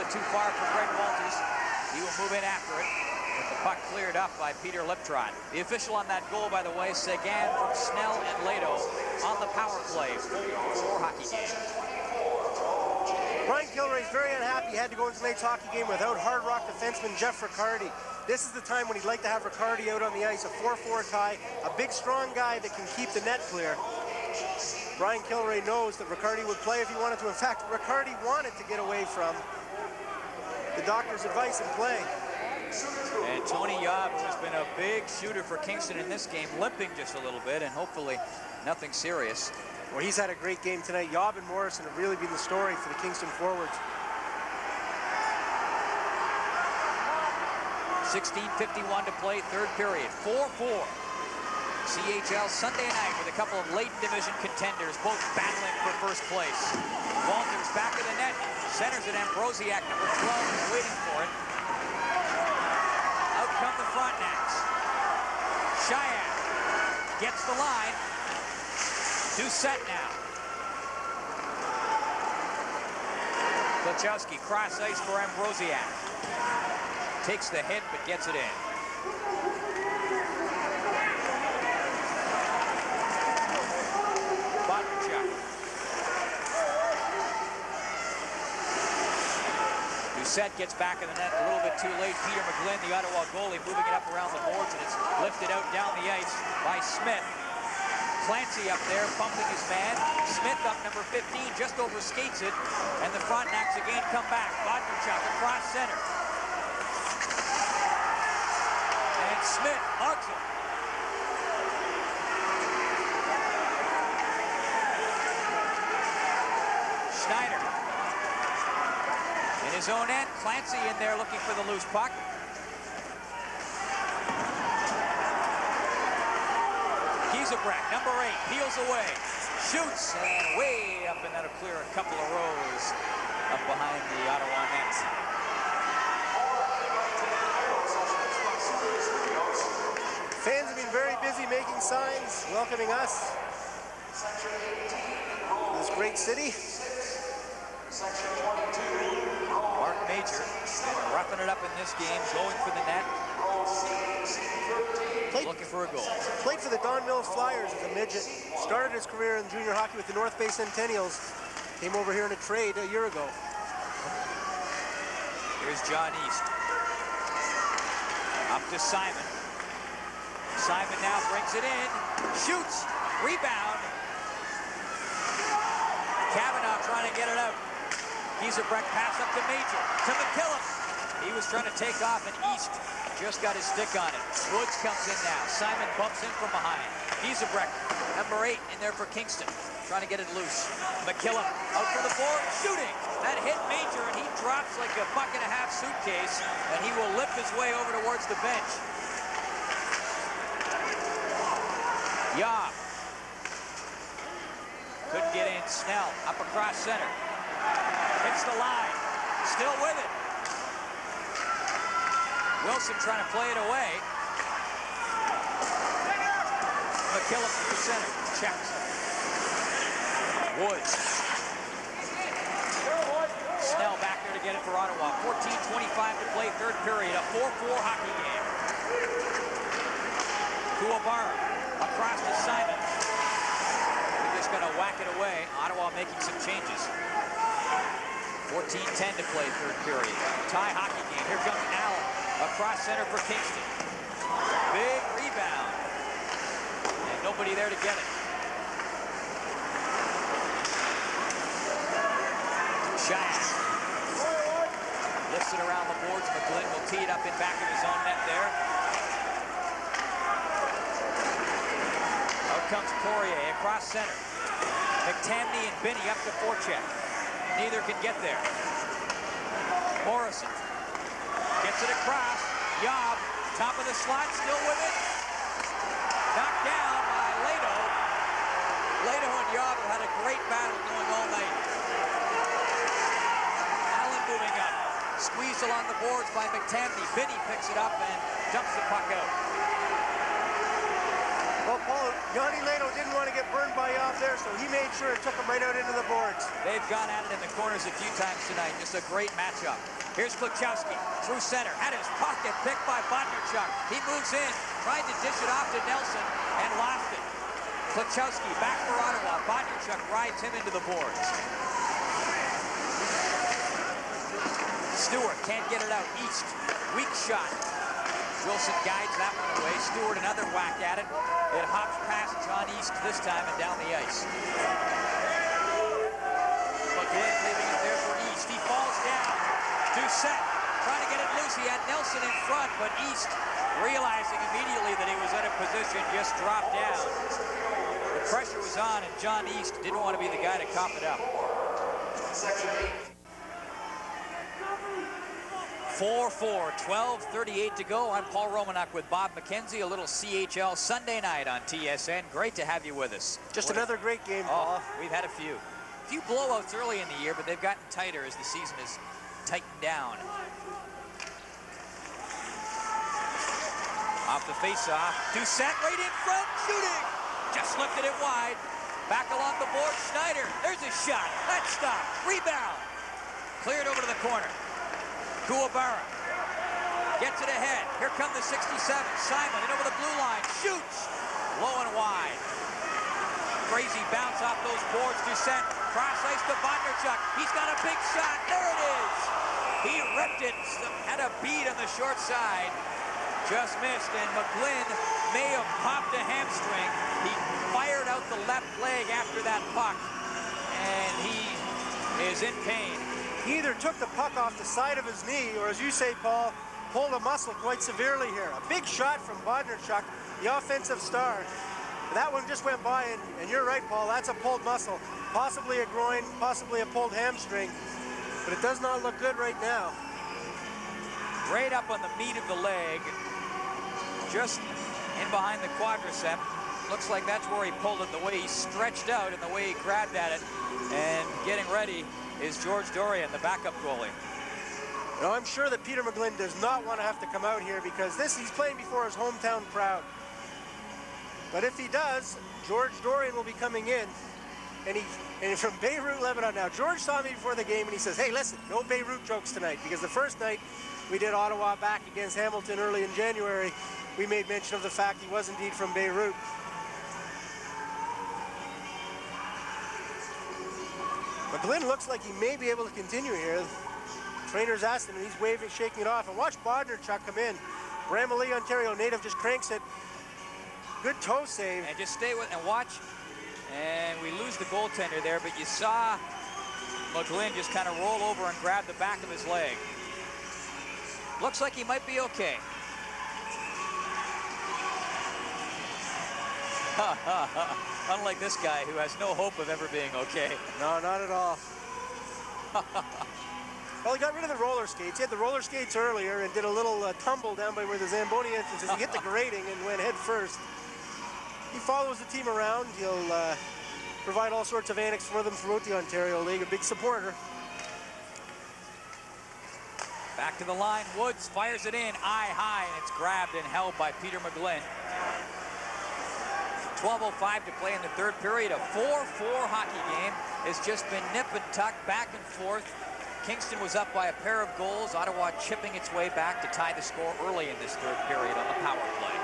bit too far for Greg Walters. He will move in after it. With the puck cleared up by Peter Liptrot. The official on that goal, by the way, Sagan from Snell and Lado on the power play. 4-4 hockey game. Brian Kilrea's very unhappy he had to go into tonight's hockey game without Hard Rock defenseman Jeff Riccardi. This is the time when he'd like to have Riccardi out on the ice. A 4-4 tie, a big strong guy that can keep the net clear. Brian Kilrea knows that Riccardi would play if he wanted to. In fact, Riccardi wanted to get away from the doctor's advice and play. And Tony Yob, who's been a big shooter for Kingston in this game, limping just a little bit, and hopefully nothing serious. Well, he's had a great game tonight. Yob and Morrison have really been the story for the Kingston forwards. 16:51 to play, third period. 4-4. CHL Sunday night with a couple of late division contenders, both battling for first place. Walters back of the net, centers it. Ambrosiak, number 12, is waiting for it. Out come the Frontenacs. Cheyenne gets the line. Doucette now. Klachowski, cross ice for Ambrosiak. Takes the hit, but gets it in. Doucette gets back in the net a little bit too late. Peter McGlynn, the Ottawa goalie, moving it up around the boards, and it's lifted out down the ice by Smith. Clancy up there, pumping his man. Smith up, number 15, just over skates it, and the Frontenacs again come back. Bodnerchuk across center. And Smith hugs him. Schneider. In his own end, Clancy in there looking for the loose puck. Giesebrecht, number 8, peels away, shoots, and way up, and that'll clear a couple of rows up behind the Ottawa net. Fans have been very busy making signs, welcoming us to this great city. Mark Major roughing it up in this game, going for the net. Looking for a goal. Played for the Don Mills Flyers as a midget. Started his career in junior hockey with the North Bay Centennials. Came over here in a trade a year ago. Here's John East. Up to Simon. Simon now brings it in. Shoots. Rebound. Kavanaugh trying to get it out. Giesebrecht pass up to Major. To McKillop. He was trying to take off, and East just got his stick on it. Woods comes in now. Simon bumps in from behind. Giesebrecht, number 8, in there for Kingston. Trying to get it loose. McKillop out for the board, shooting. That hit Major, and he drops like a buck-and-a-half suitcase, and he will lift his way over towards the bench. Yob. Couldn't get in. Snell up across center. Hits the line. Still with it. Wilson trying to play it away. McKillop to the center. Checks. Woods. Snell back there to get it for Ottawa. 14:25 to play, third period. A 4-4 hockey game. Kuwabara across to Simon. They're just going to whack it away. Ottawa making some changes. 14:10 to play, third period. Tie hockey game. Here comes Allen. Across center for Kingston. Big rebound. And nobody there to get it. Cheyenne. Lifts it around the boards. McGlynn will tee it up in back of his own net there. Out comes Poirier across center. McTamney and Binney up to forecheck. Neither can get there. Morrison. Gets it across. Yob, top of the slot, still with it. Knocked down by Lado. Lado and Yob have had a great battle going all night. Allen moving up. Squeezed along the boards by McTamney. Binney picks it up and dumps the puck out. Well, Paul, Yanni Lehto didn't want to get burned by off there, so he made sure it took him right out into the boards. They've gone at it in the corners a few times tonight. Just a great matchup. Here's Kluchowski through center. Had his pocket picked by Bodnarchuk. He moves in, tried to dish it off to Nelson, and lost it. Kluchowski back for Ottawa. Bodnarchuk rides him into the boards. Stewart can't get it out. East, weak shot. Wilson guides that one away. Stewart another whack at it. It hops past John East this time and down the ice. McGlynn leaving it there for East. He falls down. Doucette trying to get it loose. He had Nelson in front, but East, realizing immediately that he was out of position, just dropped down. The pressure was on, and John East didn't want to be the guy to cough it up. 4-4, 12:38 to go. I'm Paul Romanek with Bob McKenzie. A little CHL Sunday night on TSN. Great to have you with us. Just another great game, Paul. We've had a few blowouts early in the year, but they've gotten tighter as the season has tightened down. Off the face-off, Doucette right in front, shooting. Just lifted it wide. Back along the board, Schneider. There's a shot. That's stopped. Rebound. Cleared over to the corner. Kuwabara gets it ahead. Here come the 67s. Simon in over the blue line. Shoots. Low and wide. Crazy bounce off those boards. Doucette. Cross ice to Bodnarchuk. He's got a big shot. There it is. He ripped it. Had a bead on the short side. Just missed. And McGlynn may have popped a hamstring. He fired out the left leg after that puck. And he is in pain. He either took the puck off the side of his knee, or as you say, Paul, pulled a muscle quite severely here. A big shot from Bodnarchuk, the offensive star. That one just went by, and you're right, Paul, that's a pulled muscle. Possibly a groin, possibly a pulled hamstring, but it does not look good right now. Right up on the meat of the leg, just in behind the quadricep. Looks like that's where he pulled it, the way he stretched out and the way he grabbed at it. And getting ready is George Dorian, the backup goalie. Now, I'm sure that Peter McGlynn does not want to have to come out here because he's playing before his hometown crowd. But if he does, George Dorian will be coming in, and he's from Beirut, Lebanon. Now, George saw me before the game, and he says, hey, listen, no Beirut jokes tonight, because the first night we did Ottawa back against Hamilton early in January, we made mention of the fact he was indeed from Beirut. McGlynn looks like he may be able to continue here. Trainer's asked him, and he's waving, shaking it off. And watch Bodnarchuk come in. Bramalea, Ontario native, just cranks it. Good toe save. And just stay with and watch. And we lose the goaltender there, but you saw McGlynn just kind of roll over and grab the back of his leg. Looks like he might be okay. Unlike this guy who has no hope of ever being okay. No, not at all. Well, he got rid of the roller skates. He had the roller skates earlier and did a little tumble down by where the Zamboni entrance is. He hit the grating and went head first. He follows the team around. He'll provide all sorts of annex for them throughout the Ontario League. A big supporter. Back to the line. Woods fires it in, eye high, and it's grabbed and held by Peter McGlynn. 12:05 to play in the third period. A 4-4 hockey game has just been nip and tuck, back and forth. Kingston was up by a pair of goals. Ottawa chipping its way back to tie the score early in this third period on the power play.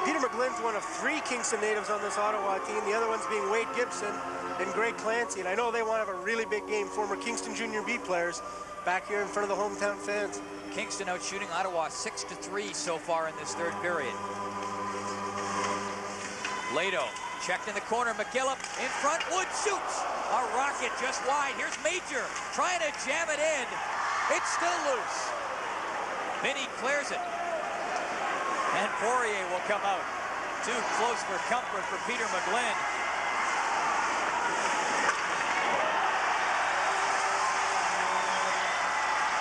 Peter McGlynn's one of 3 Kingston natives on this Ottawa team. The other ones being Wade Gibson and Greg Clancy. And I know they want to have a really big game. Former Kingston Junior B players back here in front of the hometown fans. Kingston out shooting Ottawa 6-3 so far in this third period. Lehto checked in the corner. McKillop in front. Wood shoots. A rocket just wide. Here's Major trying to jam it in. It's still loose. Vinny clears it. And Poirier will come out. Too close for comfort for Peter McGlynn.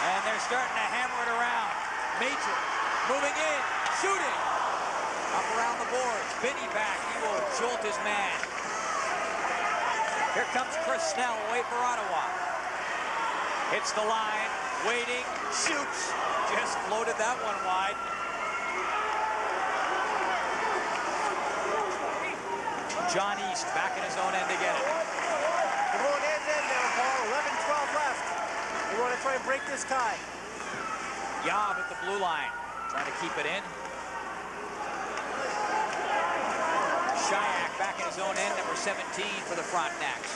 And they're starting to hammer it around. Major moving in, shooting. Up around the boards. Vinny back. He will jolt his man. Here comes Chris Snell away for Ottawa. Hits the line. Waiting. Shoots. Just floated that one wide. John East back in his own end to get it. They're going end-to-end now, Paul. 11-12 left. They want to try and break this tie. Yob at the blue line, trying to keep it in. Shayak back in his own end, number 17 for the Frontenacs.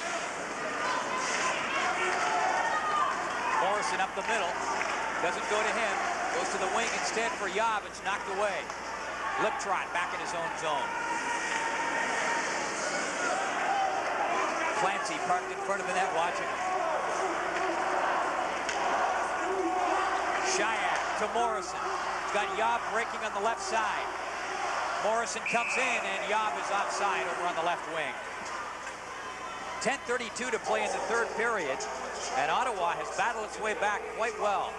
Morrison up the middle, doesn't go to him, goes to the wing instead for Yob. It's knocked away. Liptrot back in his own zone. Clancy parked in front of the net watching him. Shayak to Morrison. He's got Yob breaking on the left side. Morrison comes in and Yob is offside over on the left wing. 10:32 to play in the third period, and Ottawa has battled its way back quite well.